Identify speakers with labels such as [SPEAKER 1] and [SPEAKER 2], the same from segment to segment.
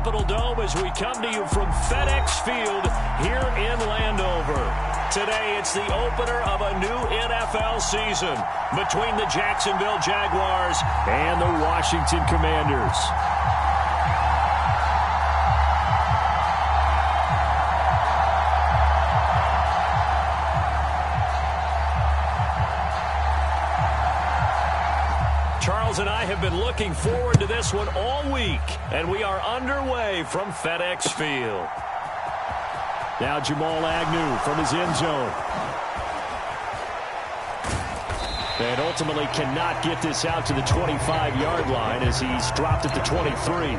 [SPEAKER 1] Capitol Dome as we come to you from FedEx Field here in Landover. Today, it's the opener of a new NFL season between the Jacksonville Jaguars and the Washington Commanders. Charles and I have been looking forward to this one all week, and we are underway from FedEx Field. Now Jamal Agnew from his end zone. And ultimately cannot get this out to the 25-yard line as he's dropped at the 23.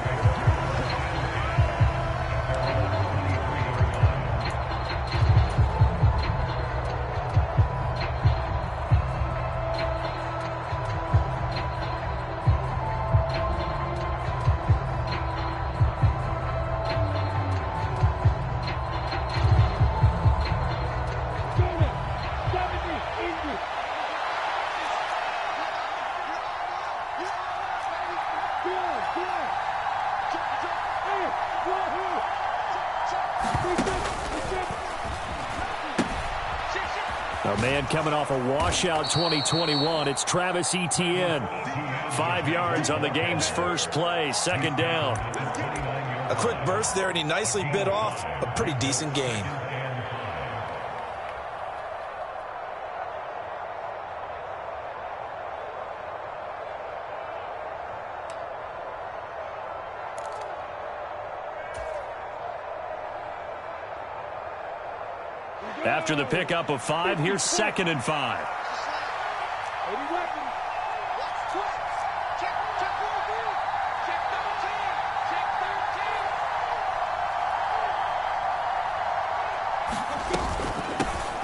[SPEAKER 1] A man coming off a washout 2021. It's Travis Etienne. 5 yards on the game's first play. Second down.
[SPEAKER 2] A quick burst there, and he nicely bit off a pretty decent gain.
[SPEAKER 1] After the pickup of 5, here's 2nd and 5.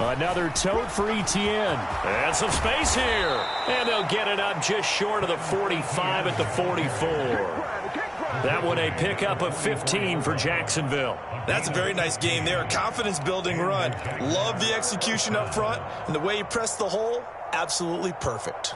[SPEAKER 1] Another tote for Etienne. And some space here. And they'll get it up just short of the 45 at the 44. That one a pickup of 15 for Jacksonville.
[SPEAKER 2] That's a very nice game there. A confidence-building run. Love the execution up front. And the way he pressed the hole, absolutely perfect.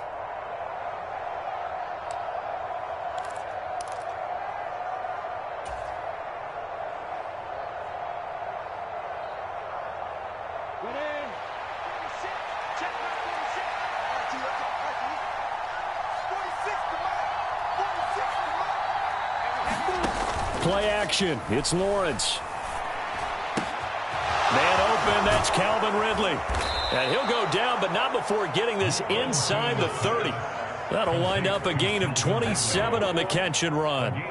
[SPEAKER 1] Play action. It's Lawrence. Man open, that's Calvin Ridley. And he'll go down, but not before getting this inside the 30. That'll wind up a gain of 27 on the catch and run.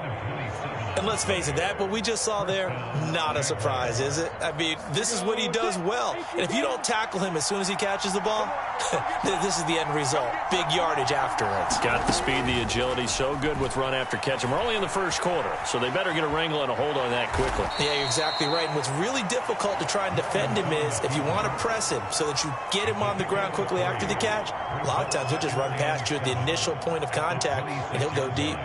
[SPEAKER 2] And let's face it, that what we just saw there, not a surprise, is it? I mean, this is what he does well. And if you don't tackle him as soon as he catches the ball, this is the end result. Big yardage afterwards.
[SPEAKER 1] Got the speed, the agility, so good with run after catch. And we're only in the first quarter, so they better get a wrangle and a hold on that quickly.
[SPEAKER 2] Yeah, you're exactly right. And what's really difficult to try and defend him is if you want to press him so that you get him on the ground quickly after the catch, a lot of times he'll just run past you at the initial point of contact, and he'll go deep.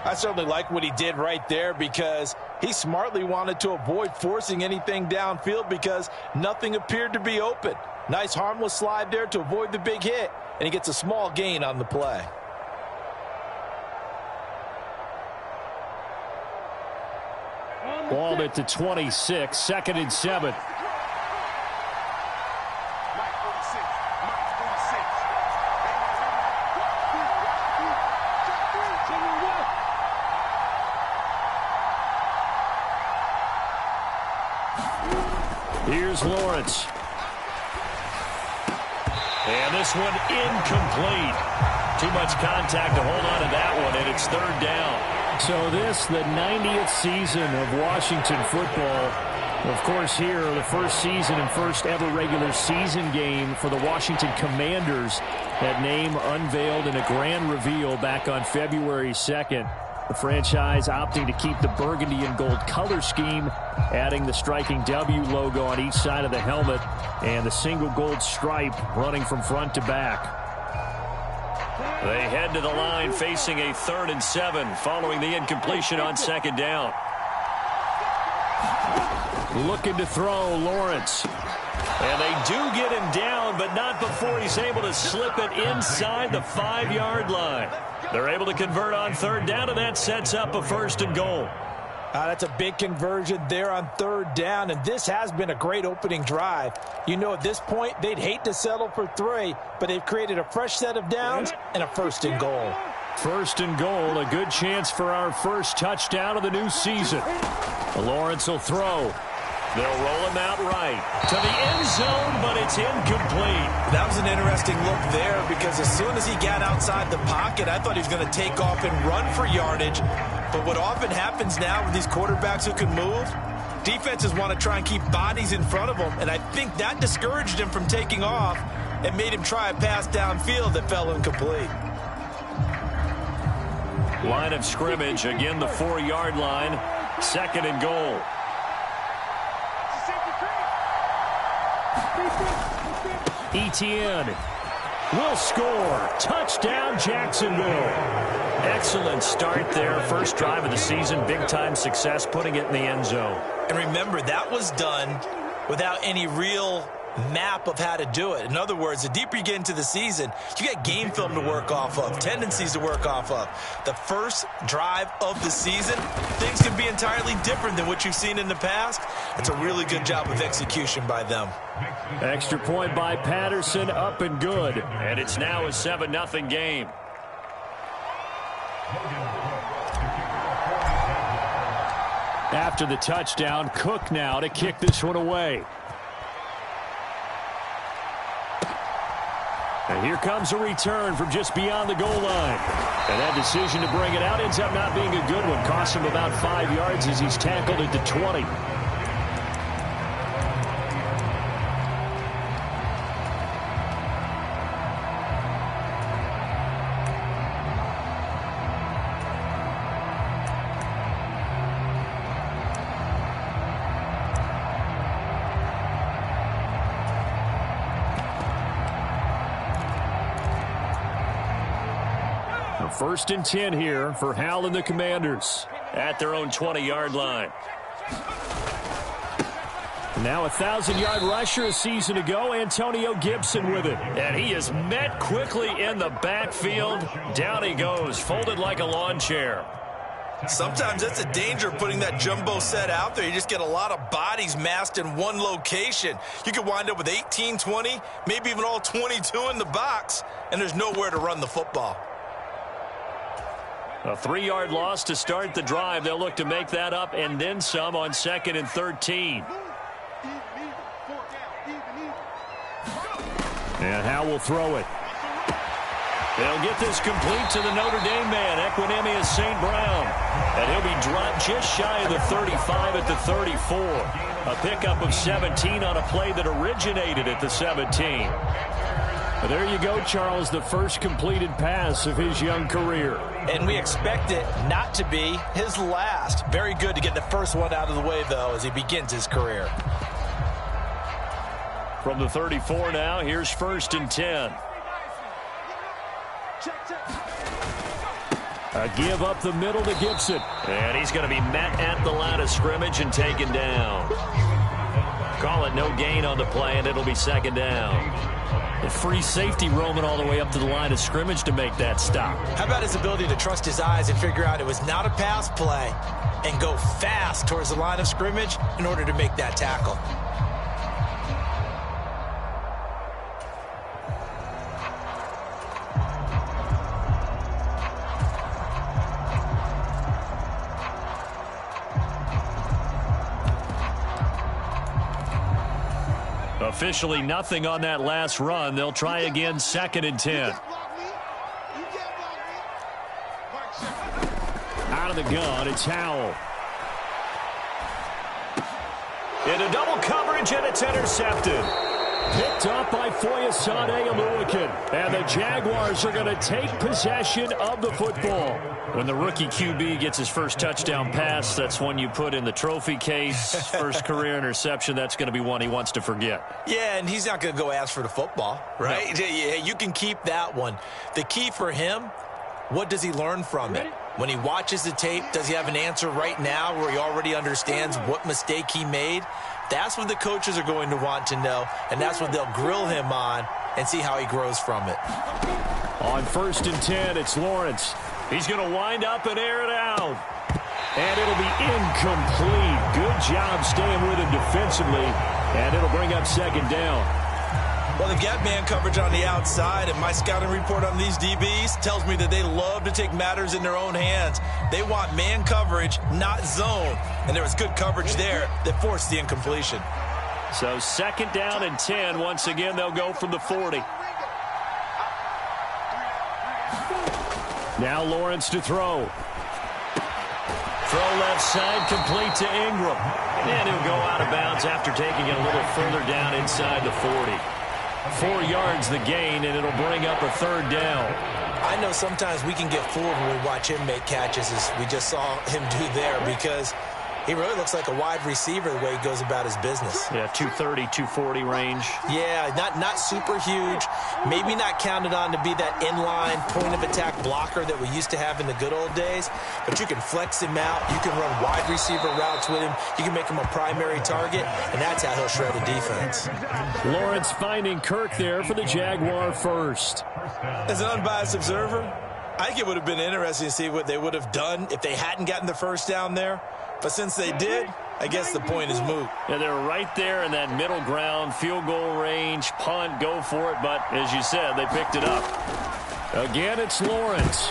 [SPEAKER 3] I certainly like what he did right there because he smartly wanted to avoid forcing anything downfield because nothing appeared to be open. Nice harmless slide there to avoid the big hit, and he gets a small gain on the play.
[SPEAKER 1] Ball at the 26, 2nd and 7. Here's Lawrence. And this one incomplete. Too much contact to hold on to that one, and it's 3rd down. So this, the 90th season of Washington football. Of course, here, the first season and first ever regular season game for the Washington Commanders. That name unveiled in a grand reveal back on February 2nd. The franchise opting to keep the burgundy and gold color scheme, adding the striking W logo on each side of the helmet and the single gold stripe running from front to back. They head to the line facing a 3rd and 7 following the incompletion on 2nd down. Looking to throw, Lawrence. And they do get him down, but not before he's able to slip it inside the 5-yard line. They're able to convert on 3rd down, and that sets up a 1st and goal.
[SPEAKER 3] That's a big conversion there on third down, and this has been a great opening drive. You know, at this point, they'd hate to settle for 3, but they've created a fresh set of downs and a 1st and goal.
[SPEAKER 1] 1st and goal, a good chance for our first touchdown of the new season. Lawrence will throw. They'll roll him out right to the end zone, but it's incomplete.
[SPEAKER 2] That was an interesting look there because as soon as he got outside the pocket, I thought he was going to take off and run for yardage. But what often happens now with these quarterbacks who can move, defenses want to try and keep bodies in front of them, and I think that discouraged him from taking off and made him try a pass downfield that fell incomplete.
[SPEAKER 1] Line of scrimmage, again the 4-yard line, 2nd and goal. Etienne will score. Touchdown, Jacksonville. Excellent start there. First drive of the season. Big-time success putting it in the end zone.
[SPEAKER 2] And remember, that was done without any real map of how to do it. In other words, the deeper you get into the season, you got game film to work off of, tendencies to work off of. The first drive of the season, things can be entirely different than what you've seen in the past. It's a really good job of execution by them.
[SPEAKER 1] Extra point by Patterson, up and good. And it's now a 7-0 game. After the touchdown, Cook now to kick this one away. And here comes a return from just beyond the goal line. And that decision to bring it out ends up not being a good one. Costs him about 5 yards as he's tackled at the 20. First and 10 here for Hal and the Commanders at their own 20-yard line. Now a 1,000-yard rusher a season ago, Antonio Gibson with it. And he is met quickly in the backfield. Down he goes, folded like a lawn chair.
[SPEAKER 2] Sometimes that's a danger of putting that jumbo set out there. You just get a lot of bodies massed in one location. You could wind up with 18, 20, maybe even all 22 in the box, and there's nowhere to run the football.
[SPEAKER 1] A 3-yard loss to start the drive. They'll look to make that up and then some on 2nd and 13. And Hal will throw it. They'll get this complete to the Notre Dame man, Equinemius St. Brown. And he'll be dropped just shy of the 35 at the 34. A pickup of 17 on a play that originated at the 17. But there you go, Charles, the first completed pass of his young career.
[SPEAKER 2] And we expect it not to be his last. Very good to get the first one out of the way, though, as he begins his career.
[SPEAKER 1] From the 34 now, here's 1st and 10. A give up the middle to Gibson. And he's going to be met at the line of scrimmage and taken down. Call it no gain on the play, and it'll be 2nd down. A free safety roaming all the way up to the line of scrimmage to make that stop.
[SPEAKER 2] How about his ability to trust his eyes and figure out it was not a pass play and go fast towards the line of scrimmage in order to make that tackle?
[SPEAKER 1] Officially nothing on that last run. They'll try again, 2nd and 10. Out of the gun, it's Howell. Into double coverage, and it's intercepted. Picked up by Foyesade Oluwakin. And the Jaguars are going to take possession of the football. When the rookie QB gets his first touchdown pass, that's one you put in the trophy case. First career interception, that's going to be one he wants to forget.
[SPEAKER 2] Yeah, and he's not going to go ask for the football, right? No. Yeah, you can keep that one. The key for him, what does he learn from it? When he watches the tape, does he have an answer right now where he already understands what mistake he made? That's what the coaches are going to want to know, and that's what they'll grill him on and see how he grows from it.
[SPEAKER 1] On 1st and 10, it's Lawrence. He's going to wind up and air it out. And it'll be incomplete. Good job staying with him defensively. And it'll bring up second down.
[SPEAKER 2] Well, they got man coverage on the outside, and my scouting report on these DBs tells me that they love to take matters in their own hands. They want man coverage, not zone. And there was good coverage there that forced the incompletion.
[SPEAKER 1] So second down and 10. Once again, they'll go from the 40. Now Lawrence to throw. Throw left side, complete to Ingram. And he'll go out of bounds after taking it a little further down inside the 40. 4 yards the gain, and it'll bring up a third down.
[SPEAKER 2] I know sometimes we can get fooled when we watch him make catches, as we just saw him do there, because he really looks like a wide receiver the way he goes about his business.
[SPEAKER 1] Yeah, 230, 240 range.
[SPEAKER 2] Yeah, not super huge. Maybe not counted on to be that inline point-of-attack blocker that we used to have in the good old days. But you can flex him out. You can run wide receiver routes with him. You can make him a primary target, and that's how he'll shred a defense.
[SPEAKER 1] Lawrence finding Kirk there for the Jaguar first.
[SPEAKER 2] As an unbiased observer, I think it would have been interesting to see what they would have done if they hadn't gotten the first down there. But since they did, I guess the point is moot.
[SPEAKER 1] Yeah, they're right there in that middle ground, field goal range, punt, go for it. But as you said, they picked it up. Again, it's Lawrence.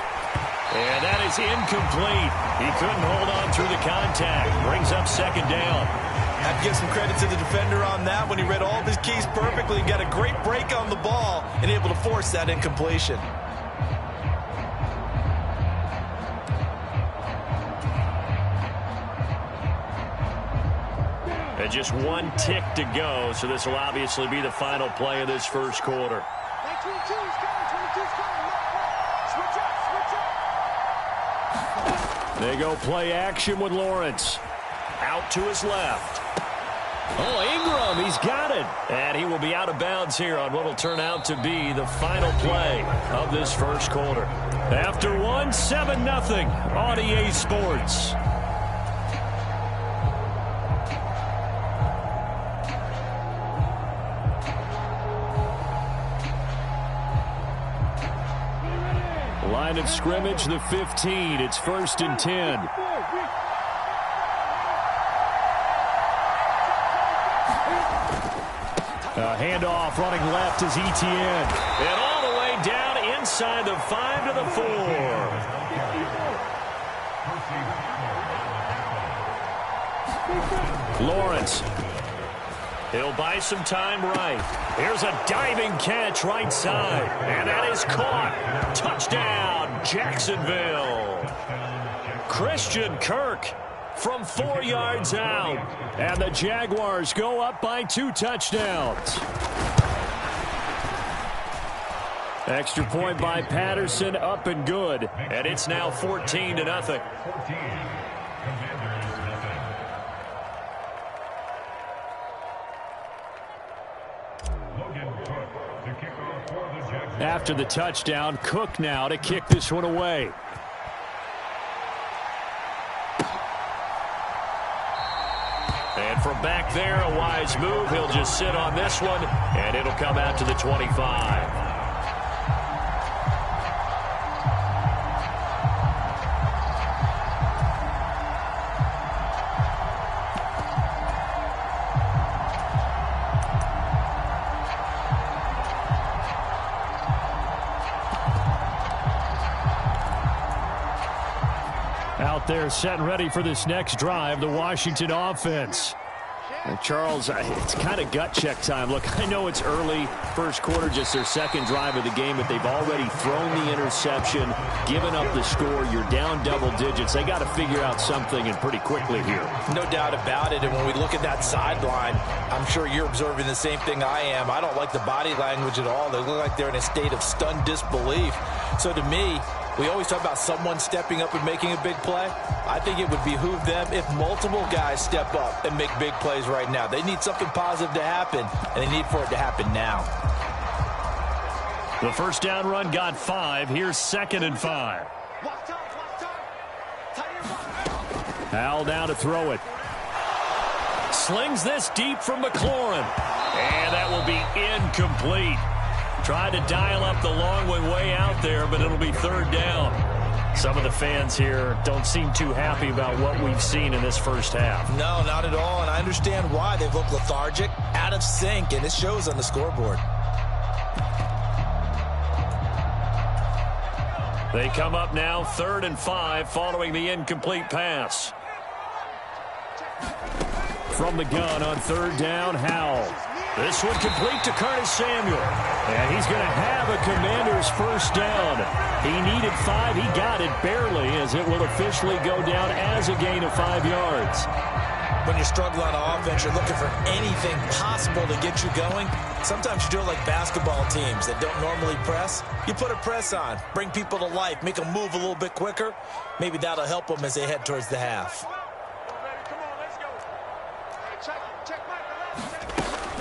[SPEAKER 1] And that is incomplete. He couldn't hold on through the contact. Brings up second down.
[SPEAKER 2] I have to give some credit to the defender on that when he read all of his keys perfectly. Got a great break on the ball and able to force that incompletion.
[SPEAKER 1] And just one tick to go, so this will obviously be the final play of this first quarter. They go play action with Lawrence. Out to his left. Oh, Ingram, he's got it. And he will be out of bounds here on what will turn out to be the final play of this first quarter. After one, 7-0 on EA Sports. Line of scrimmage, the 15. It's 1st and 10. Handoff running left is Etienne. And all the way down inside the 5 to the 4. Lawrence. He'll buy some time right. Here's a diving catch right side. And that is caught. Touchdown, Jacksonville. Christian Kirk from 4 yards out. And the Jaguars go up by 2 touchdowns. Extra point by Patterson, up and good. And it's now 14-0. After the touchdown, Cook now to kick this one away. And from back there, a wise move. He'll just sit on this one, and it'll come out to the 25. Out there set and ready for this next drive, the Washington offense. And Charles, it's kind of gut check time. Look, I know it's early, first quarter, just their second drive of the game, but they've already thrown the interception, given up the score. You're down double digits. They got to figure out something, and pretty quickly here.
[SPEAKER 2] No doubt about it. And when we look at that sideline, I'm sure you're observing the same thing I am. I don't like the body language at all. They look like they're in a state of stunned disbelief. So to me, we always talk about someone stepping up and making a big play. I think it would behoove them if multiple guys step up and make big plays right now. They need something positive to happen, and they need for it to happen now.
[SPEAKER 1] The first down run got 5. Here's 2nd and 5. Hal now to throw it. Slings this deep from McLaurin. And that will be incomplete. Tried to dial up the long one way out there, but it'll be 3rd down. Some of the fans here don't seem too happy about what we've seen in this first half.
[SPEAKER 2] No, not at all, and I understand why. They've looked lethargic, out of sync, and it shows on the scoreboard.
[SPEAKER 1] They come up now 3rd and 5 following the incomplete pass. From the gun on 3rd down, Howell. This one complete to Curtis Samuel. And he's going to have a Commanders first down. He needed 5. He got it barely, as it will officially go down as a gain of 5 yards.
[SPEAKER 2] When you're struggling on offense, you're looking for anything possible to get you going. Sometimes you do it like basketball teams that don't normally press. You put a press on, bring people to life, make them move a little bit quicker. Maybe that'll help them as they head towards the half.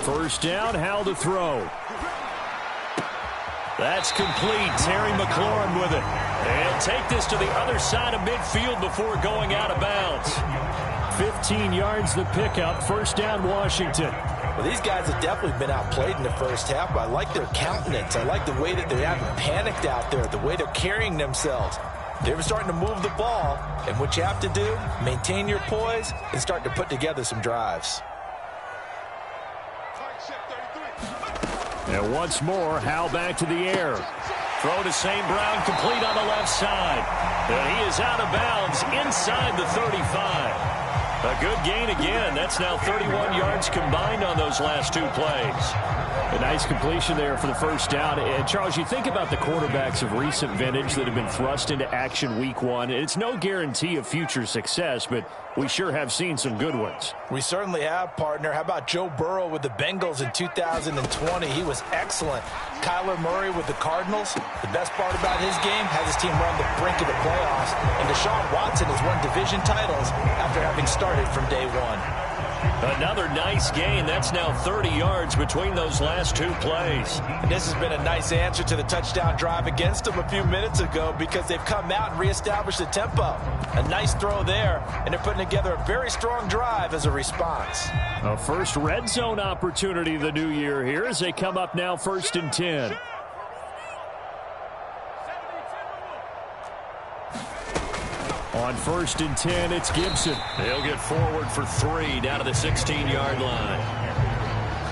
[SPEAKER 1] First down, Howell to throw. That's complete. Terry McLaurin with it. And take this to the other side of midfield before going out of bounds. 15 yards the pickup. First down, Washington.
[SPEAKER 3] Well, these guys have definitely been outplayed in the first half, but I like their countenance. I like the way that they haven't panicked out there, the way they're carrying themselves. They're starting to move the ball, and what you have to do, maintain your poise and start to put together some drives.
[SPEAKER 1] And once more, Howell back to the air. Throw to St. Brown, complete on the left side. And he is out of bounds inside the 35. A good gain again. That's now 31 yards combined on those last 2 plays. A nice completion there for the first down. And Charles, you think about the quarterbacks of recent vintage that have been thrust into action week 1. It's no guarantee of future success, but we sure have seen some good ones.
[SPEAKER 3] We certainly have, partner. How about Joe Burrow with the Bengals in 2020? He was excellent. Kyler Murray with the Cardinals. The best part about his game, has his team run the brink of the playoffs. And Deshaun Watson has won division titles after having started from day 1.
[SPEAKER 1] Another nice gain. That's now 30 yards between those last 2 plays.
[SPEAKER 3] And this has been a nice answer to the touchdown drive against them a few minutes ago, because they've come out and reestablished the tempo. A nice throw there, and they're putting together a very strong drive as a response.
[SPEAKER 1] A first red zone opportunity the new year here as they come up now 1st and 10. On 1st and 10, it's Gibson. He'll get forward for 3 down to the 16-yard line.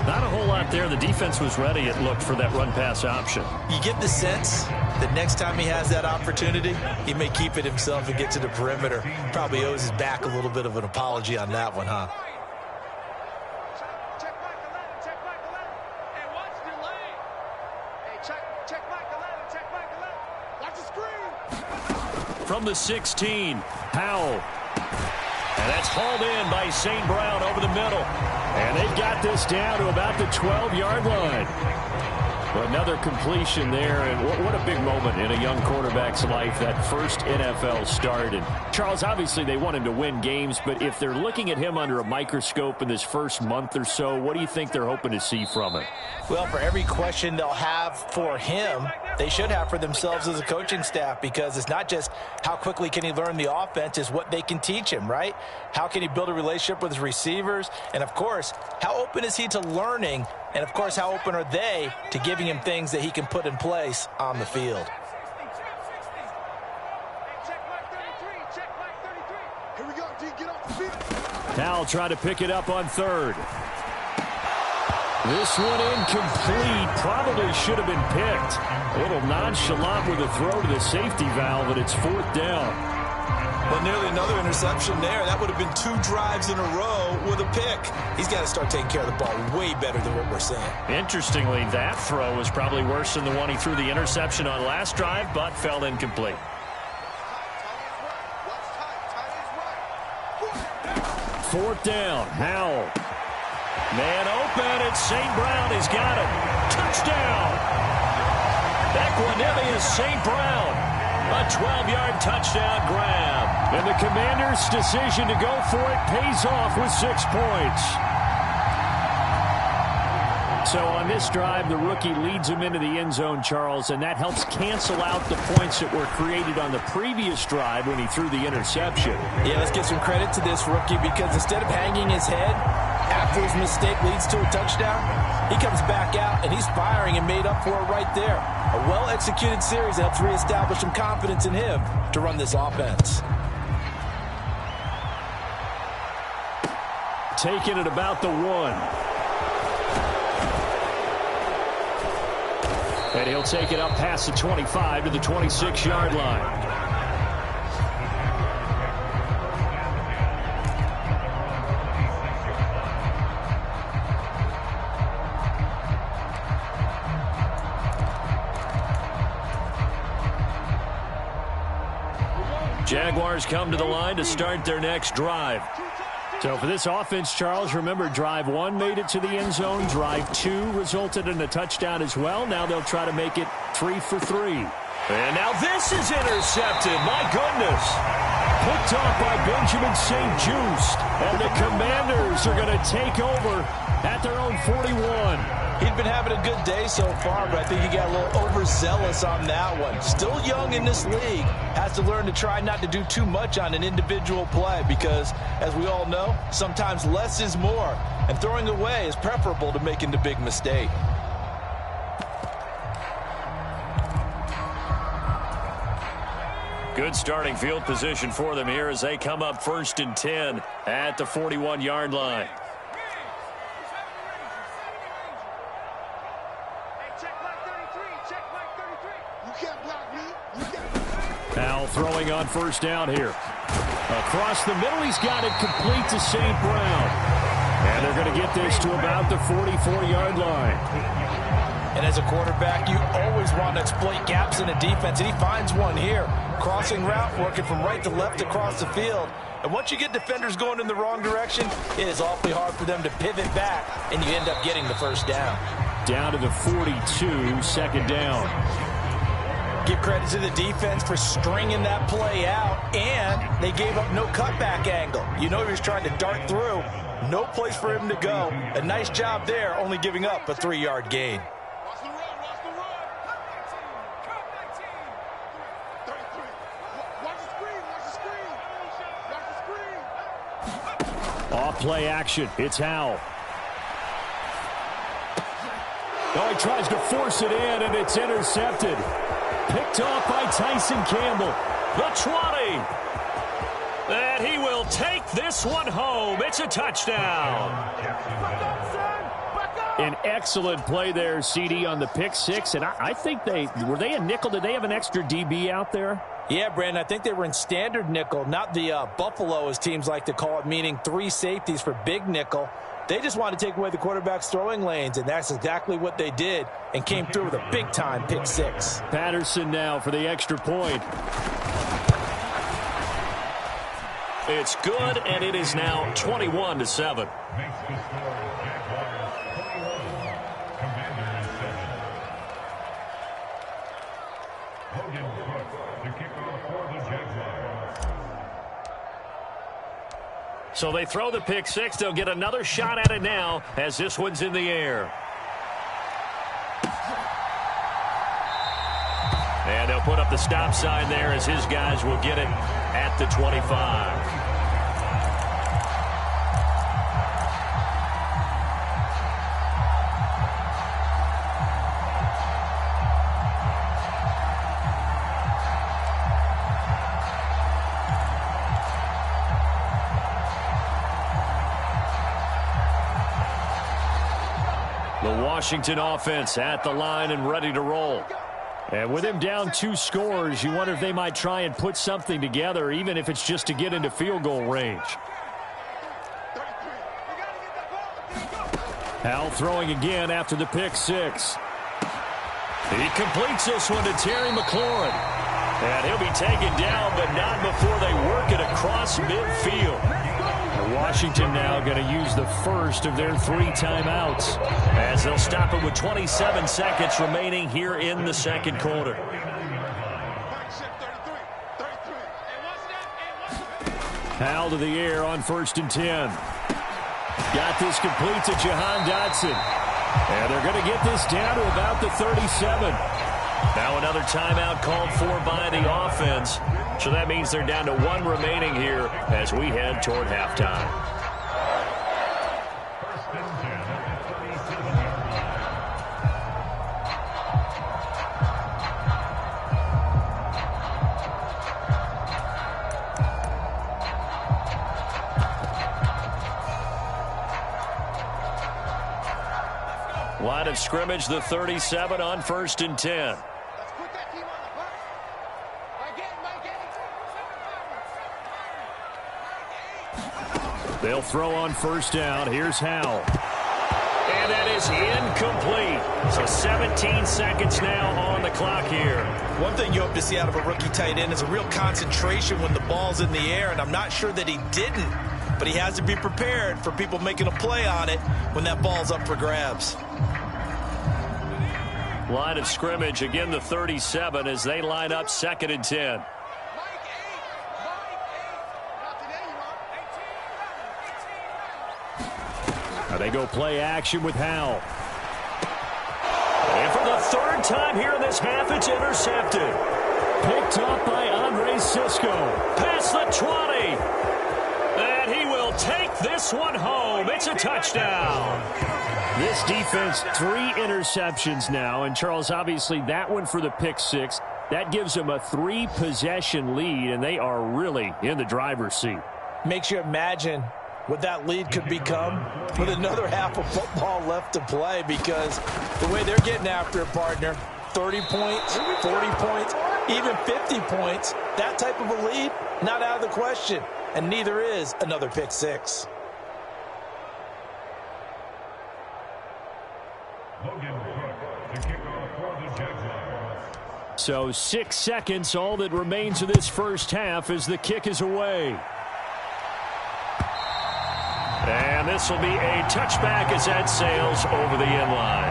[SPEAKER 1] Not a whole lot there. The defense was ready, it looked, for that run-pass option.
[SPEAKER 2] You get the sense that next time he has that opportunity, he may keep it himself and get to the perimeter. Probably owes his back a little bit of an apology on that one, huh?
[SPEAKER 1] From the 16, Howell. And that's hauled in by St. Brown over the middle. And they've got this down to about the 12-yard line. Another completion there, and what a big moment in a young quarterback's life, that first NFL start. And Charles, obviously they want him to win games, but if they're looking at him under a microscope in this first month or so, what do you think they're hoping to see from him?
[SPEAKER 3] Well, for every question they'll have for him, they should have for themselves as a coaching staff, because it's not just how quickly can he learn the offense, it's what they can teach him, right? How can he build a relationship with his receivers? And, of course, how open is he to learning? And, of course, how open are they to giving him things that he can put in place on the field?
[SPEAKER 1] Howell trying to pick it up on 3rd. This one incomplete. Probably should have been picked. A little nonchalant with a throw to the safety valve, and it's 4th down.
[SPEAKER 2] Well, nearly another interception there. That would have been 2 drives in a row with a pick. He's got to start taking care of the ball way better than what we're seeing. Interestingly, that throw was probably worse than the one he threw the interception on last drive, but fell incomplete.
[SPEAKER 1] 4th down, Howell. Man open, and St. Brown has got him. Touchdown! Equanimous St. Brown. A 12-yard touchdown grab. And the Commanders' decision to go for it pays off with 6 points. So on this drive, the rookie leads him into the end zone, Charles, and that helps cancel out the points that were created on the previous drive when he threw the interception.
[SPEAKER 3] Yeah, let's give some credit to this rookie, because instead of hanging his head, After his mistake leads to a touchdown, he comes back out, and he's firing and made up for it right there. A well-executed series that helps reestablish some confidence in him to run this offense.
[SPEAKER 1] Taking it about the 1. And he'll take it up past the 25 to the 26-yard line. Jaguars come to the line to start their next drive. So for this offense, Charles, remember, drive 1 made it to the end zone. Drive 2 resulted in a touchdown as well. Now they'll try to make it 3 for 3. And now this is intercepted. My goodness. Picked off by Benjamin St-Juste. And the Commanders are going to take over at their own 41.
[SPEAKER 3] He'd been having a good day so far, but I think he got a little overzealous on that one. Still young in this league. Has to learn to try not to do too much on an individual play because, as we all know, sometimes less is more. And throwing away is preferable to making the big mistake.
[SPEAKER 1] Good starting field position for them here as they come up 1st and 10 at the 41-yard line. Now throwing on 1st down here. Across the middle, he's got it complete to St. Brown. And they're going to get this to about the 44-yard line.
[SPEAKER 3] And as a quarterback, you always want to exploit gaps in a defense, and he finds one here. Crossing route, working from right to left across the field. And once you get defenders going in the wrong direction, it is awfully hard for them to pivot back, and you end up getting the 1st down.
[SPEAKER 1] Down to the 42, 2nd down.
[SPEAKER 3] Give credit to the defense for stringing that play out, and they gave up no cutback angle. You know he was trying to dart through. No place for him to go. A nice job there, only giving up a 3-yard gain.
[SPEAKER 1] Off play action. It's Howell. Oh, he tries to force it in, and it's intercepted. Picked off by Tyson Campbell. The 20. And he will take this one home. It's a touchdown. An excellent play there, CD, on the pick 6. And I think were they a nickel? Did they have an extra DB out there?
[SPEAKER 3] Yeah, Brandon, I think they were in standard nickel, not the Buffalo, as teams like to call it, meaning 3 safeties for big nickel. They just wanted to take away the quarterback's throwing lanes, and that's exactly what they did and came through with a big-time pick 6.
[SPEAKER 1] Patterson now for the extra point. It's good, and it is now 21-7. So they throw the pick 6. They'll get another shot at it now as this one's in the air. And they'll put up the stop sign there as his guys will get it at the 25. Washington offense at the line and ready to roll. And with him down 2 scores, you wonder if they might try and put something together, even if it's just to get into field goal range. Howell throwing again after the pick 6. He completes this one to Terry McLaurin. And he'll be taken down, but not before they work it across midfield. Washington now going to use the first of their 3 timeouts as they'll stop it with 27 seconds remaining here in the 2nd quarter. Howell to the air on 1st and 10. Got this complete to Jahan Dotson. And they're going to get this down to about the 37. Now another timeout called for by the offense. So that means they're down to 1 remaining here as we head toward halftime. Line of scrimmage, the 37 on 1st and 10. They'll throw on 1st down. Here's Howell. And that is incomplete. So 17 seconds now on the clock here.
[SPEAKER 2] One thing you hope to see out of a rookie tight end is a real concentration when the ball's in the air, and I'm not sure that he didn't, but he has to be prepared for people making a play on it when that ball's up for grabs.
[SPEAKER 1] Line of scrimmage, again the 37 as they line up 2nd and 10. Now they go play action with Howell. And for the 3rd time here in this half, it's intercepted. Picked up by Andre Sisco. Past the 20. And he will take this one home. It's a touchdown. This defense, 3 interceptions now. And, Charles, obviously that one for the pick 6. That gives them a 3-possession lead, and they are really in the driver's seat.
[SPEAKER 2] Makes you imagine what that lead could become with another half of football left to play, because the way they're getting after it, partner, 30 points, 40 points, even 50 points, that type of a lead, not out of the question. And neither is another pick 6.
[SPEAKER 1] So 6 seconds, all that remains of this first half as the kick is away. And this will be a touchback as that sails over the end line.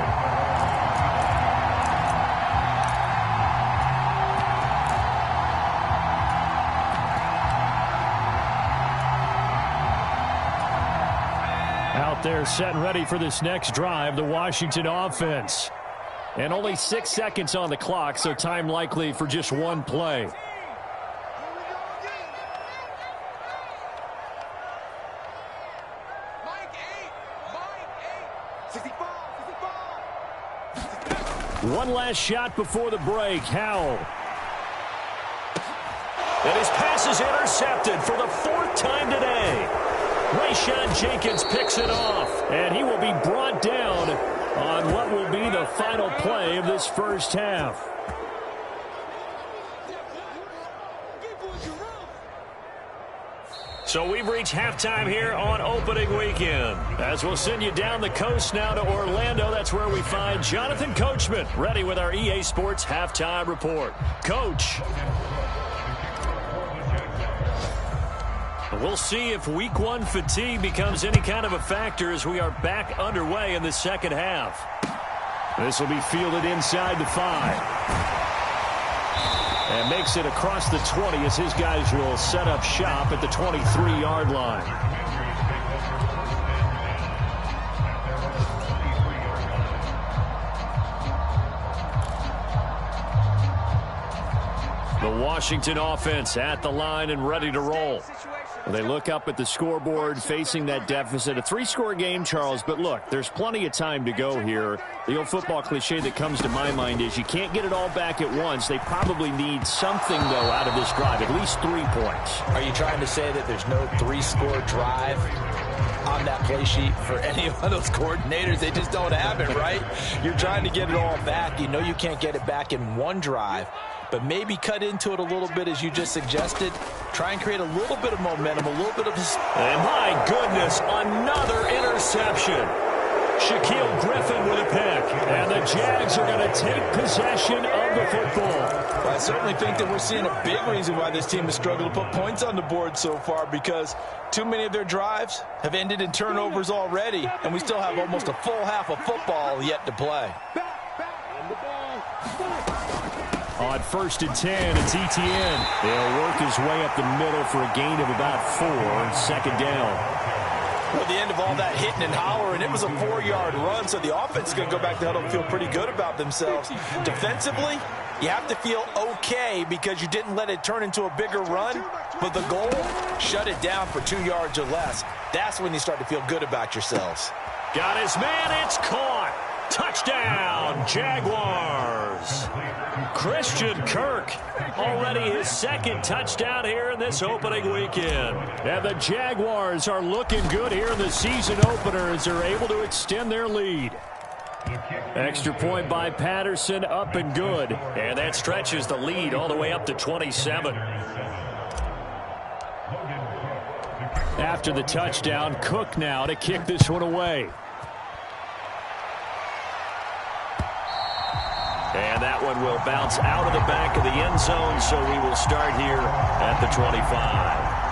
[SPEAKER 1] Out there set and ready for this next drive, the Washington offense. And only 6 seconds on the clock, so time likely for just one play. One last shot before the break. Howell. And his pass is intercepted for the 4th time today. Rayshawn Jenkins picks it off, and he will be brought down on what will be the final play of this first half. So we've reached halftime here on opening weekend. As we'll send you down the coast now to Orlando, that's where we find Jonathan Coachman, ready with our EA Sports Halftime Report. Coach. We'll see if week 1 fatigue becomes any kind of a factor as we are back underway in the second half. This will be fielded inside the 5. And makes it across the 20 as his guys will set up shop at the 23-yard line. The Washington offense at the line and ready to roll. Well, they look up at the scoreboard facing that deficit. A 3-score game, Charles, but look, there's plenty of time to go here. The old football cliche that comes to my mind is you can't get it all back at once. They probably need something, though, out of this drive, at least 3 points.
[SPEAKER 2] Are you trying to say that there's no 3-score drive on that play sheet for any of those coordinators? They just don't have it, right? You're trying to get it all back. You know you can't get it back in one drive, but maybe cut into it a little bit as you just suggested. Try and create a little bit of momentum, a little bit of...
[SPEAKER 1] And my goodness, another interception. Shaquille Griffin with a pick. And the Jags are going to take possession of the football.
[SPEAKER 2] I certainly think that we're seeing a big reason why this team has struggled to put points on the board so far, because too many of their drives have ended in turnovers already, and we still have almost a full half of football yet to play.
[SPEAKER 1] On 1st and 10, it's Etienne. He'll work his way up the middle for a gain of about 4. 2nd down.
[SPEAKER 2] Well, the end of all that hitting and hollering, it was a 4-yard run, so the offense is going to go back to huddle and feel pretty good about themselves. Defensively, you have to feel okay because you didn't let it turn into a bigger run, but the goal, shut it down for 2 yards or less. That's when you start to feel good about yourselves.
[SPEAKER 1] Got his man, it's caught. Touchdown, Jaguars. Christian Kirk, already his 2nd touchdown here in this opening weekend. And the Jaguars are looking good here in the season opener as they're able to extend their lead. Extra point by Patterson, up and good. And that stretches the lead all the way up to 27. After the touchdown, Cook now to kick this one away. And that one will bounce out of the back of the end zone, so we will start here at the 25.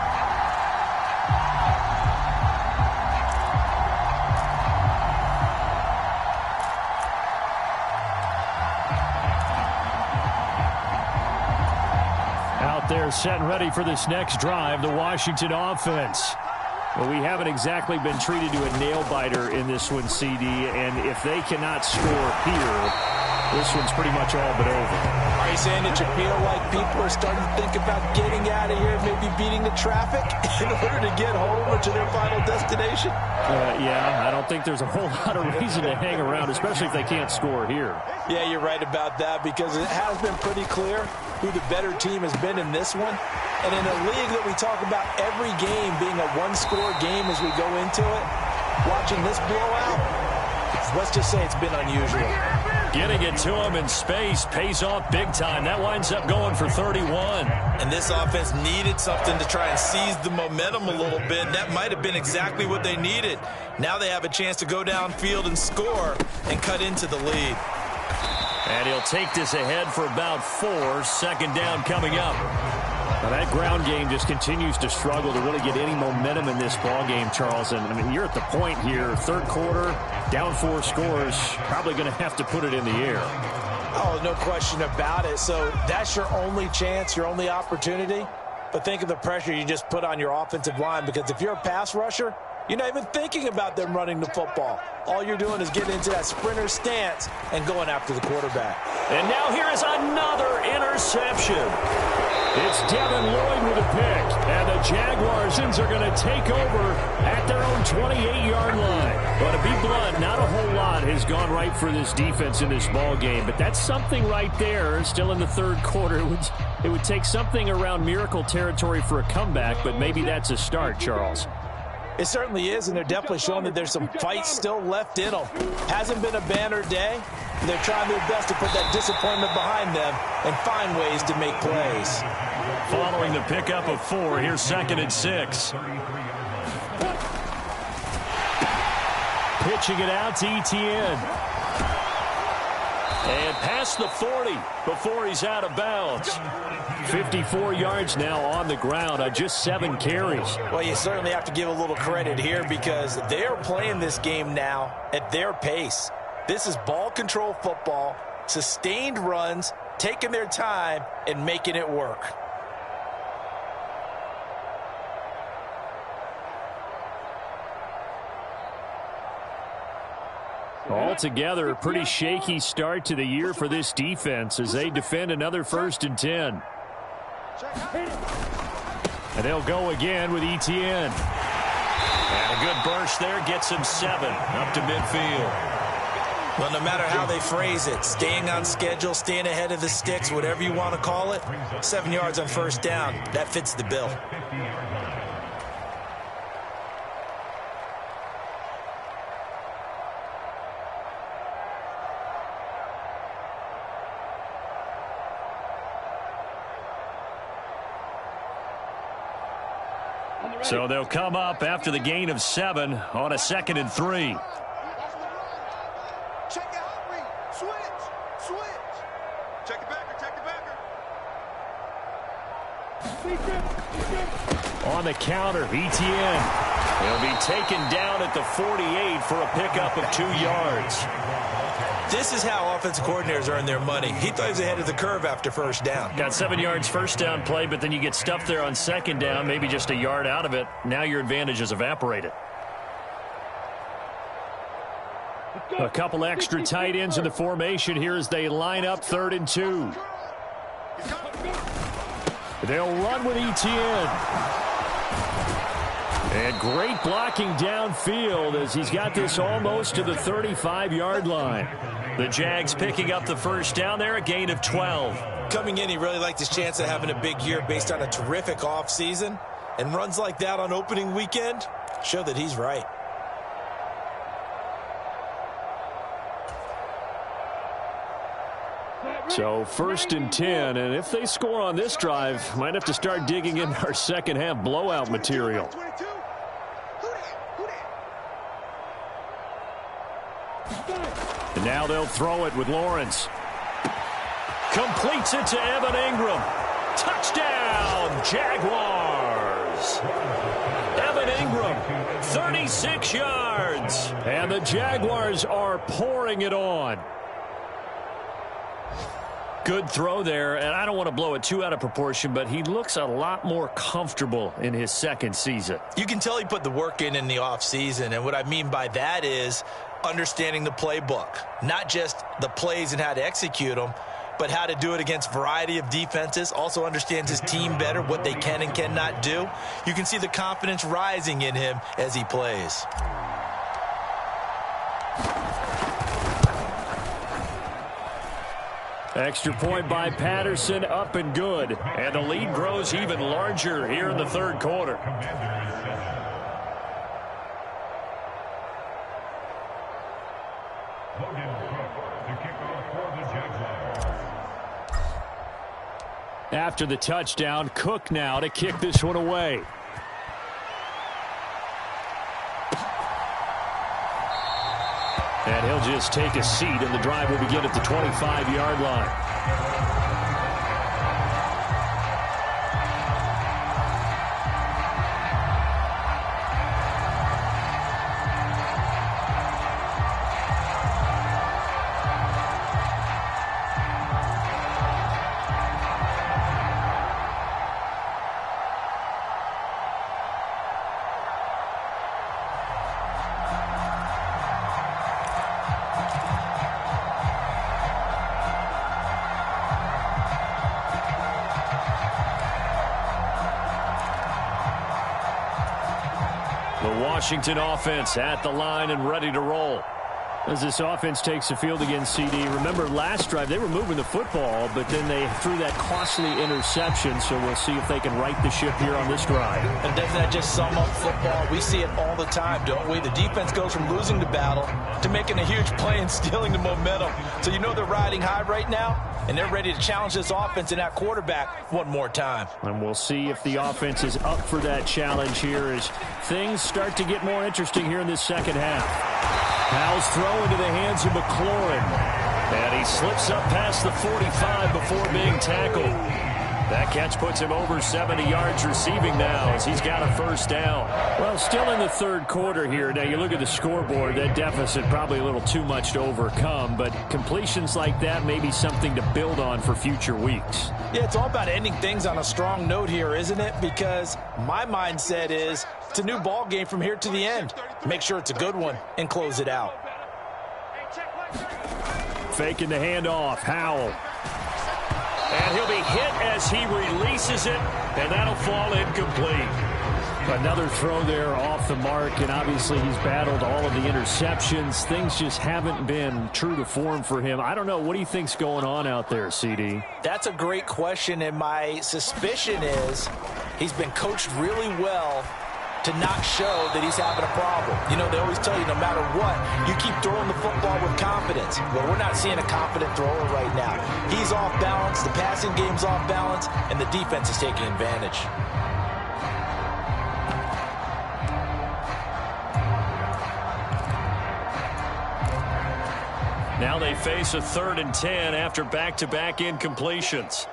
[SPEAKER 1] They're set and ready for this next drive, the Washington offense. Well, we haven't exactly been treated to a nail-biter in this one, CD, and if they cannot score here, this one's pretty much all but over.
[SPEAKER 3] Are you saying that you feel like people are starting to think about getting out of here, maybe beating the traffic in order to get home or to their final destination?
[SPEAKER 1] Yeah, I don't think there's a whole lot of reason to hang around, especially if they can't score here.
[SPEAKER 3] Yeah, you're right about that, because it has been pretty clear who the better team has been in this one. And in a league that we talk about every game being a one-score game as we go into it, watching this blowout, let's just say it's been unusual.
[SPEAKER 1] Getting it to him in space pays off big time. That winds up going for 31.
[SPEAKER 2] And this offense needed something to try and seize the momentum a little bit. That might have been exactly what they needed. Now they have a chance to go downfield and score and cut into the lead.
[SPEAKER 1] And he'll take this ahead for about 4. Second down coming up. Now that ground game just continues to struggle to really get any momentum in this ball game, Charles. And I mean, you're at the point here, third quarter, down 4 scores, probably going to have to put it in the air.
[SPEAKER 3] Oh, no question about it. So that's your only chance, your only opportunity. But think of the pressure you just put on your offensive line, because if you're a pass rusher, you're not even thinking about them running the football. All you're doing is getting into that sprinter stance and going after the quarterback.
[SPEAKER 1] And now here is another interception. It's Devin Lloyd with a pick, and the Jaguars are going to take over at their own 28-yard line. But to be blunt, not a whole lot has gone right for this defense in this ball game, but that's something right there. Still in the third quarter, it would take something around miracle territory for a comeback, but maybe that's a start, Charles.
[SPEAKER 3] It certainly is, and they're definitely showing that there's some fight still left in them. Hasn't been a banner day. They're trying their best to put that disappointment behind them and find ways to make plays.
[SPEAKER 1] Following the pickup of 4, here's 2nd and 6. Pitching it out to Etienne. And past the 40 before he's out of bounds. 54 yards now on the ground on just 7 carries.
[SPEAKER 3] Well, you certainly have to give a little credit here, because they're playing this game now at their pace. This is ball control football, sustained runs, taking their time and making it work.
[SPEAKER 1] Altogether, a pretty shaky start to the year for this defense as they defend another 1st and 10. And they'll go again with Etienne. And a good burst there gets him 7 up to midfield.
[SPEAKER 2] Well, no matter how they phrase it, staying on schedule, staying ahead of the sticks, whatever you want to call it, 7 yards on 1st down, that fits the bill.
[SPEAKER 1] So they'll come up after the gain of 7 on a 2nd and 3.
[SPEAKER 4] Check it out, read. Switch. Check the backer.
[SPEAKER 1] On the counter, Etienne. He'll be taken down at the 48 for a pickup of 2 yards.
[SPEAKER 2] This is how offensive coordinators earn their money. He thought he was ahead of the curve after 1st down.
[SPEAKER 1] Got 7 yards 1st down play, but then you get stuffed there on 2nd down, maybe just a yard out of it. Now your advantage is evaporated. A couple extra tight ends in the formation here as they line up 3rd and 2. They'll run with Etienne. And great blocking downfield as he's got this almost to the 35-yard line. The Jags picking up the 1st down there, a gain of 12.
[SPEAKER 2] Coming in, he really liked his chance of having a big year based on a terrific offseason. And runs like that on opening weekend show that he's right.
[SPEAKER 1] So 1st and 10, and if they score on this drive, might have to start digging into our second half blowout material. And now they'll throw it with Lawrence. Completes it to Evan Ingram. Touchdown, Jaguars. Evan Ingram, 36 yards. And the Jaguars are pouring it on. Good throw there, and I don't want to blow it too out of proportion, but he looks a lot more comfortable in his second season.
[SPEAKER 2] You can tell he put the work in the offseason, and what I mean by that is understanding the playbook. Not just the plays and how to execute them, but how to do it against a variety of defenses. Also understands his team better, what they can and cannot do. You can see the confidence rising in him as he plays.
[SPEAKER 1] Extra point by Patterson, up and good. And the lead grows even larger here in the third quarter. After the touchdown, Cook now to kick this one away. And he'll just take a seat, and the drive will begin at the 25-yard line. Washington offense at the line and ready to roll. As this offense takes the field again, CD, remember last drive they were moving the football, but then they threw that costly interception, so we'll see if they can right the ship here on this drive.
[SPEAKER 2] And doesn't that just sum up football? We see it all the time, don't we? The defense goes from losing the battle to making a huge play and stealing the momentum. So you know they're riding high right now, and they're ready to challenge this offense and that quarterback one more time.
[SPEAKER 1] And we'll see if the offense is up for that challenge here as things start to get more interesting here in this second half. Powell's throw into the hands of McLaurin. And he slips up past the 45 before being tackled. That catch puts him over 70 yards receiving now as he's got a first down. Well, still in the third quarter here. Now, you look at the scoreboard, that deficit probably a little too much to overcome, but completions like that may be something to build on for future weeks.
[SPEAKER 2] Yeah, it's all about ending things on a strong note here, isn't it? Because my mindset is it's a new ball game from here to the end. Make sure it's a good one and close it out.
[SPEAKER 1] Faking the handoff, Howell. And he'll be hit as he releases it, and that'll fall incomplete. Another throw there off the mark, and obviously he's battled all of the interceptions. Things just haven't been true to form for him. I don't know. What do you think's going on out there, CD?
[SPEAKER 2] That's a great question, and my suspicion is he's been coached really well to not show that he's having a problem. You know, they always tell you no matter what, you keep throwing the football with confidence. Well, we're not seeing a confident thrower right now. He's off balance, the passing game's off balance, and the defense is taking advantage.
[SPEAKER 1] Now they face a 3rd and 10 after back-to-back incompletions.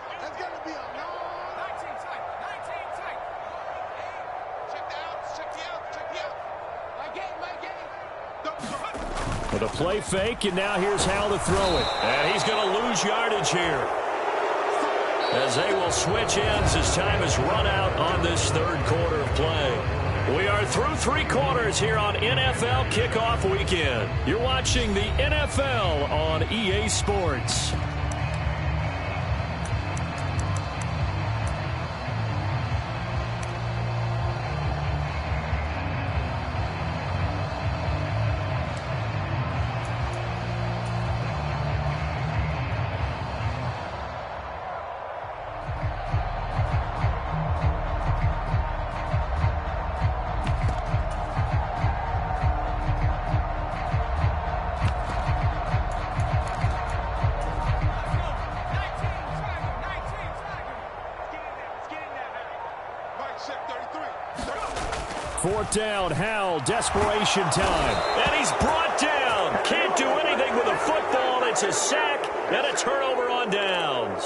[SPEAKER 1] With a play fake, and now here's how to throw it. And he's going to lose yardage here, as they will switch ends as time has run out on this third quarter of play. We are through 3 quarters here on NFL Kickoff Weekend. You're watching the NFL on EA Sports. 4th down. Howell, desperation time. And he's brought down. Can't do anything with a football. It's a sack and a turnover on downs.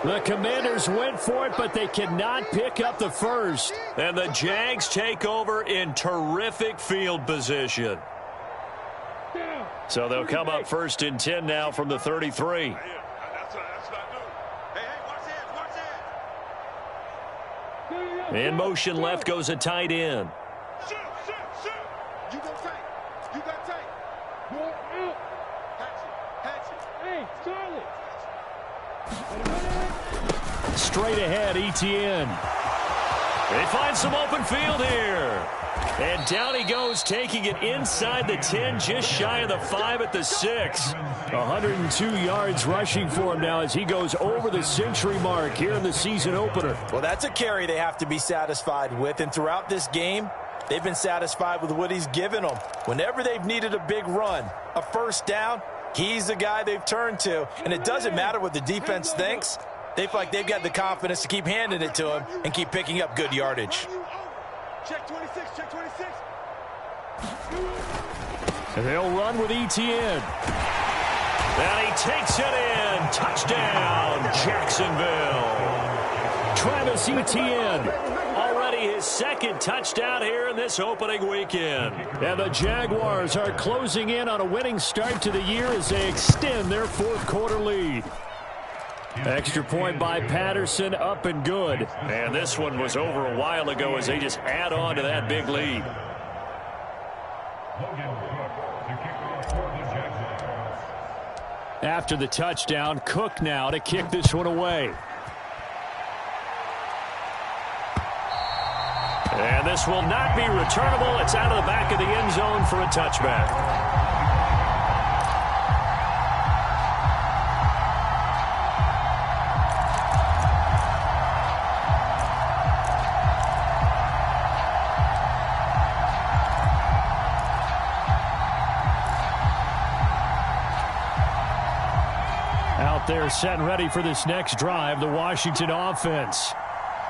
[SPEAKER 1] The Commanders went for it, but they cannot pick up the first. And the Jags take over in terrific field position. So they'll come up 1st and 10 now from the 33. In motion left goes a tight end.
[SPEAKER 4] You got tight. You got tight. Hatch it. Hey, Charlie.
[SPEAKER 1] Straight ahead, Etienne. They find some open field here. And down he goes, taking it inside the 10, just shy of the 5 at the 6. 102 yards rushing for him now as he goes over the century mark here in the season opener.
[SPEAKER 3] Well, that's a carry they have to be satisfied with. And throughout this game, they've been satisfied with what he's given them. Whenever they've needed a big run, a 1st down, he's the guy they've turned to. And it doesn't matter what the defense thinks. They feel like they've got the confidence to keep handing it to him and keep picking up good yardage.
[SPEAKER 4] Check 26, check 26.
[SPEAKER 1] And they'll run with Etienne. And he takes it in. Touchdown, Jacksonville. Travis Etienne. Already his 2nd touchdown here in this opening weekend. And the Jaguars are closing in on a winning start to the year as they extend their 4th quarter lead. Extra point by Patterson, up and good. And this one was over a while ago as they just add on to that big lead. After the touchdown, Cook now to kick this one away. And this will not be returnable. It's out of the back of the end zone for a touchback. They're set and ready for this next drive, the Washington offense.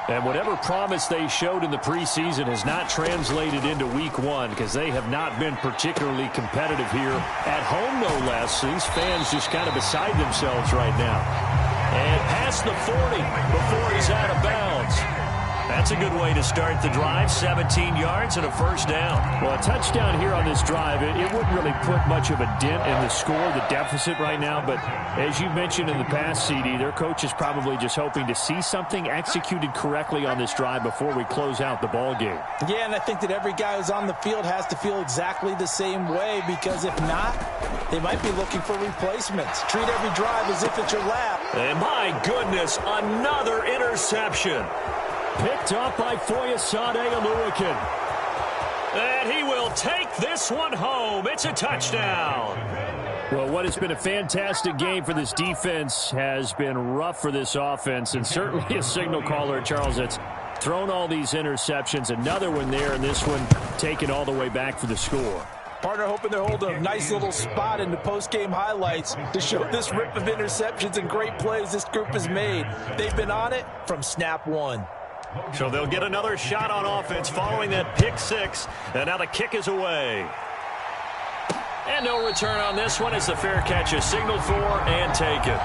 [SPEAKER 1] And whatever promise they showed in the preseason has not translated into week 1 because they have not been particularly competitive here at home, no less. These fans just kind of beside themselves right now. And past the 40 before he's out of bounds. That's a good way to start the drive. 17 yards and a 1st down. Well, a touchdown here on this drive, it wouldn't really put much of a dent in the score, the deficit right now. But as you mentioned in the past, CD, their coach is probably just hoping to see something executed correctly on this drive before we close out the ball game.
[SPEAKER 3] Yeah, and I think that every guy who's on the field has to feel exactly the same way, because if not, they might be looking for replacements. Treat every drive as if it's your lap.
[SPEAKER 1] And my goodness, another interception. Picked up by Foyesade Oluwakin. And he will take this one home. It's a touchdown. Well, what has been a fantastic game for this defense has been rough for this offense, and certainly a signal caller, Charles, that's thrown all these interceptions. Another one there, and this one taken all the way back for the score.
[SPEAKER 3] Partner hoping they're holding a nice little spot in the post-game highlights to show this rip of interceptions and great plays this group has made. They've been on it from snap 1.
[SPEAKER 1] So they'll get another shot on offense following that pick 6. And now the kick is away. And no return on this one as the fair catch is signaled for and taken.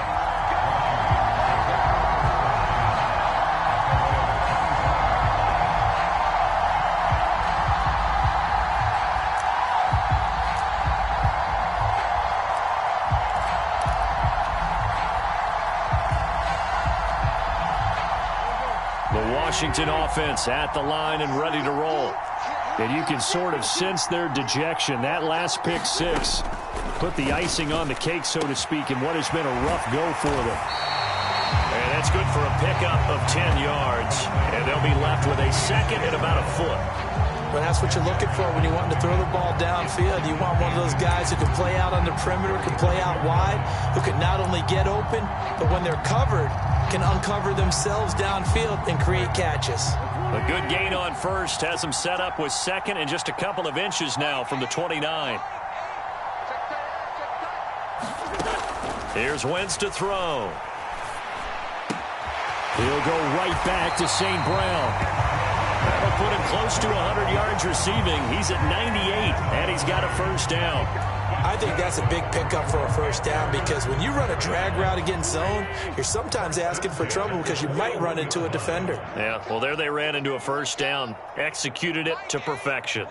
[SPEAKER 1] Washington offense at the line and ready to roll. And you can sort of sense their dejection. That last pick 6 put the icing on the cake, so to speak, in what has been a rough go for them. And that's good for a pickup of 10 yards. And they'll be left with a 2nd and about a foot.
[SPEAKER 2] But that's what you're looking for when you want to throw the ball downfield. You want one of those guys who can play out on the perimeter, can play out wide, who can not only get open, but when they're covered, can uncover themselves downfield and create catches.
[SPEAKER 1] A good gain on 1st has them set up with 2nd and just a couple of inches now from the 29. Here's Wentz to throw. He'll go right back to St. Brown. That'll put him close to 100 yards receiving. He's at 98, and he's got a first down.
[SPEAKER 2] I think that's a big pickup for a first down because when you run a drag route against zone, you're sometimes asking for trouble because you might run into a defender.
[SPEAKER 1] Yeah, well, there they ran into a first down. Executed it to perfection.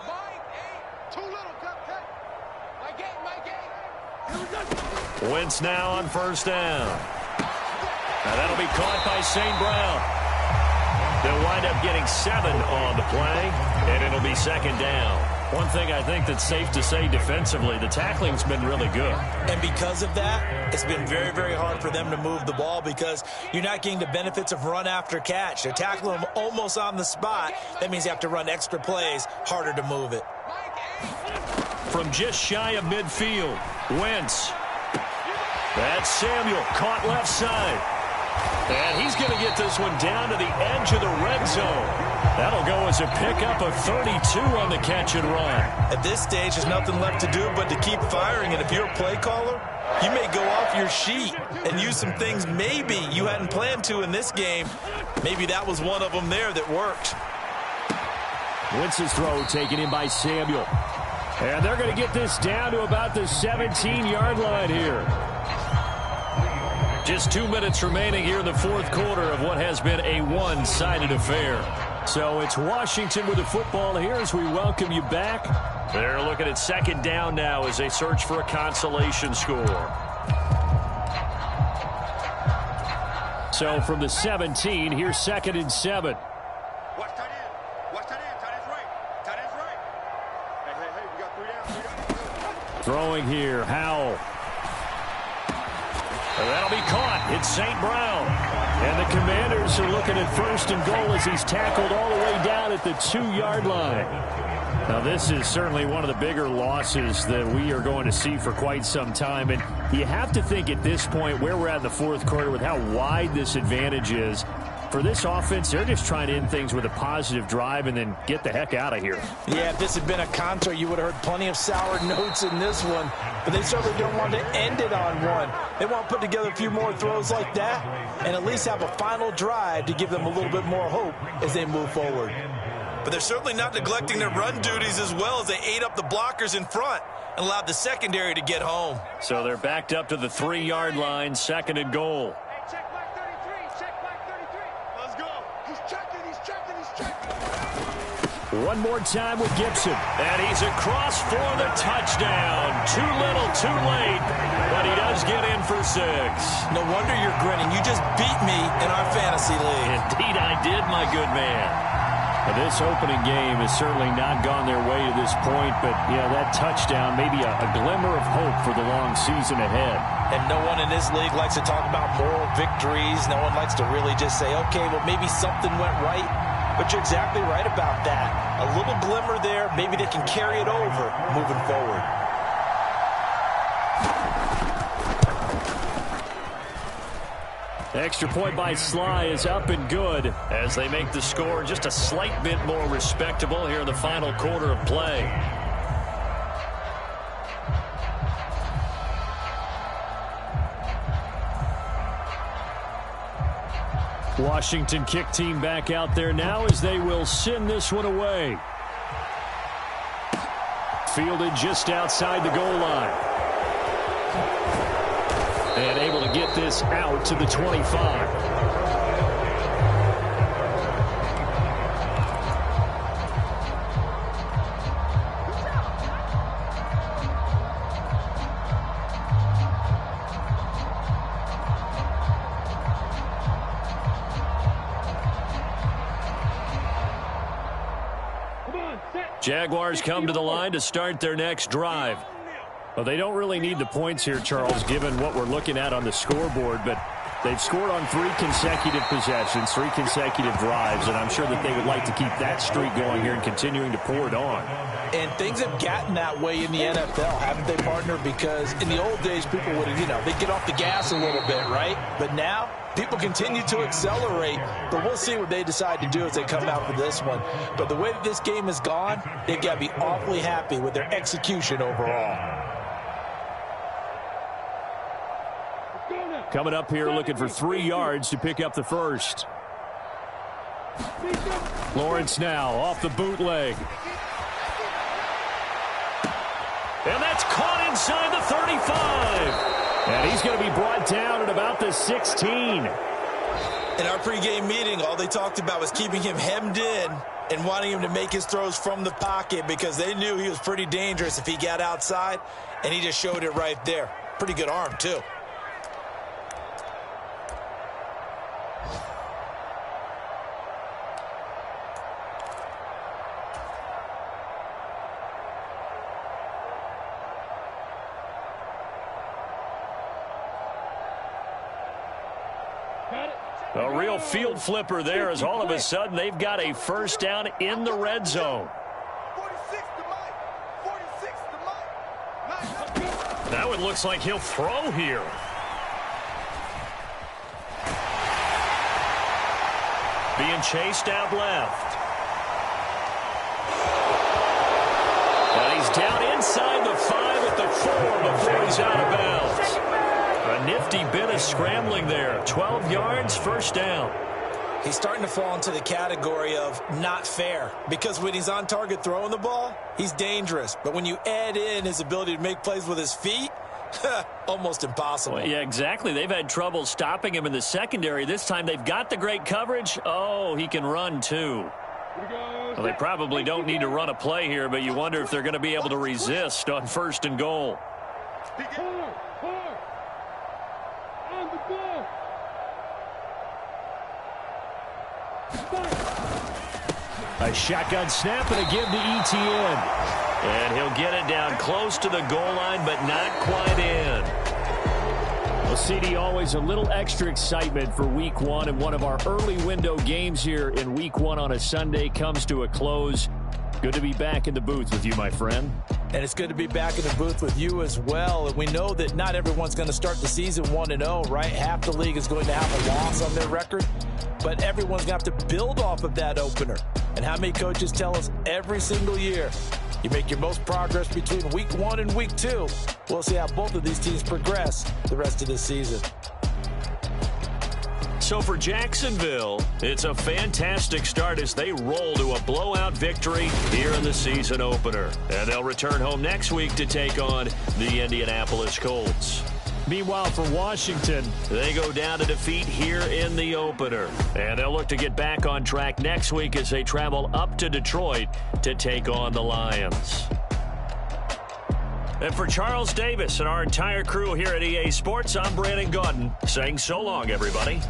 [SPEAKER 1] Wentz now on first down. Now that'll be caught by St. Brown. They'll wind up getting 7 on the play, and it'll be second down. One thing I think that's safe to say defensively, the tackling's been really good.
[SPEAKER 2] And because of that, it's been very, very hard for them to move the ball because you're not getting the benefits of run after catch. They're tackling them almost on the spot. That means you have to run extra plays, harder to move it.
[SPEAKER 1] From just shy of midfield, Wentz. That's Samuel, caught left side. And he's going to get this one down to the edge of the red zone. That'll go as a pickup of 32 on the catch and run.
[SPEAKER 2] At this stage, there's nothing left to do but to keep firing. And if you're a play caller, you may go off your sheet and use some things maybe you hadn't planned to in this game. Maybe that was one of them there that worked.
[SPEAKER 1] Wentz's throw taken in by Samuel. And they're going to get this down to about the 17-yard line here. Just 2 minutes remaining here in the fourth quarter of what has been a one-sided affair. So it's Washington with the football here as we welcome you back. They're looking at second down now as they search for a consolation score. So from the 17, here's 2nd and 7.
[SPEAKER 4] Watch tight end. Watch tight end. Tight end's right. Tight end's right. Hey, we got 3 down.
[SPEAKER 1] Throwing here, Howell. That'll be caught. It's St. Brown. And the Commanders are looking at 1st and goal as he's tackled all the way down at the 2-yard line. Now, this is certainly one of the bigger losses that we are going to see for quite some time. And you have to think at this point where we're at in the fourth quarter with how wide this advantage is. For this offense, they're just trying to end things with a positive drive and then get the heck out of here.
[SPEAKER 3] Yeah, if this had been a concert, you would have heard plenty of sour notes in this one. But they certainly don't want to end it on one. They want to put together a few more throws like that and at least have a final drive to give them a little bit more hope as they move forward.
[SPEAKER 2] But they're certainly not neglecting their run duties as well as they ate up the blockers in front and allowed the secondary to get home.
[SPEAKER 1] So they're backed up to the 3-yard line, 2nd and goal. One more time with Gibson. And he's across for the touchdown. Too little, too late. But he does get in for 6.
[SPEAKER 2] No wonder you're grinning. You just beat me in our fantasy league.
[SPEAKER 1] Indeed I did, my good man. Now, this opening game has certainly not gone their way to this point. But, yeah, that touchdown, maybe a glimmer of hope for the long season ahead.
[SPEAKER 2] And no one in this league likes to talk about moral victories. No one likes to really just say, okay, well, maybe something went right. But you're exactly right about that. A little glimmer there. Maybe they can carry it over moving forward.
[SPEAKER 1] Extra point by Sly is up and good as they make the score just a slight bit more respectable here in the final quarter of play. Washington kick team back out there now as they will send this one away. Fielded just outside the goal line. And able to get this out to the 25. Jaguars come to the line to start their next drive. Well, they don't really need the points here, Charles, given what we're looking at on the scoreboard, but they've scored on 3 consecutive possessions, 3 consecutive drives, and I'm sure that they would like to keep that streak going here and continuing to pour it on.
[SPEAKER 3] And things have gotten that way in the NFL, haven't they, partner? Because in the old days, people would, they'd get off the gas a little bit, right? But now, people continue to accelerate, but we'll see what they decide to do as they come out for this one. But the way that this game has gone, they've got to be awfully happy with their execution overall.
[SPEAKER 1] Coming up here looking for 3 yards to pick up the first. Lawrence now off the bootleg. And that's caught inside the 35. And he's going to be brought down at about the 16.
[SPEAKER 2] In our pregame meeting, all they talked about was keeping him hemmed in and wanting him to make his throws from the pocket because they knew he was pretty dangerous if he got outside, and he just showed it right there. Pretty good arm, too.
[SPEAKER 1] A real field flipper there as all of a sudden they've got a first down in the red zone.
[SPEAKER 4] 46 to Mike. 46 to Mike.
[SPEAKER 1] Now it looks like he'll throw here. Being chased out left. And he's down inside the 5 at the 4 before he's out of bounds. A nifty bit of scrambling there. 12 yards, first down.
[SPEAKER 2] He's starting to fall into the category of not fair because when he's on target throwing the ball, he's dangerous. But when you add in his ability to make plays with his feet, almost impossible.
[SPEAKER 1] Well, yeah, exactly. They've had trouble stopping him in the secondary. This time they've got the great coverage. Oh, he can run too. Well, they probably don't need to run a play here, but you wonder if they're going to be able to resist on first and goal. A shotgun snap and a give to Etienne. And he'll get it down close to the goal line, but not quite in. Well, CD, always a little extra excitement for Week 1, and one of our early window games here in Week 1 on a Sunday comes to a close. Good to be back in the booth with you, my friend.
[SPEAKER 2] And it's good to be back in the booth with you as well. And we know that not everyone's going to start the season 1-0, right? Half the league is going to have a loss on their record. But everyone's going to have to build off of that opener. And how many coaches tell us every single year, you make your most progress between Week 1 and Week 2. We'll see how both of these teams progress the rest of this season.
[SPEAKER 1] So for Jacksonville, it's a fantastic start as they roll to a blowout victory here in the season opener. And they'll return home next week to take on the Indianapolis Colts. Meanwhile, for Washington, they go down to defeat here in the opener. And they'll look to get back on track next week as they travel up to Detroit to take on the Lions. And for Charles Davis and our entire crew here at EA Sports, I'm Brandon Gaudin saying so long, everybody.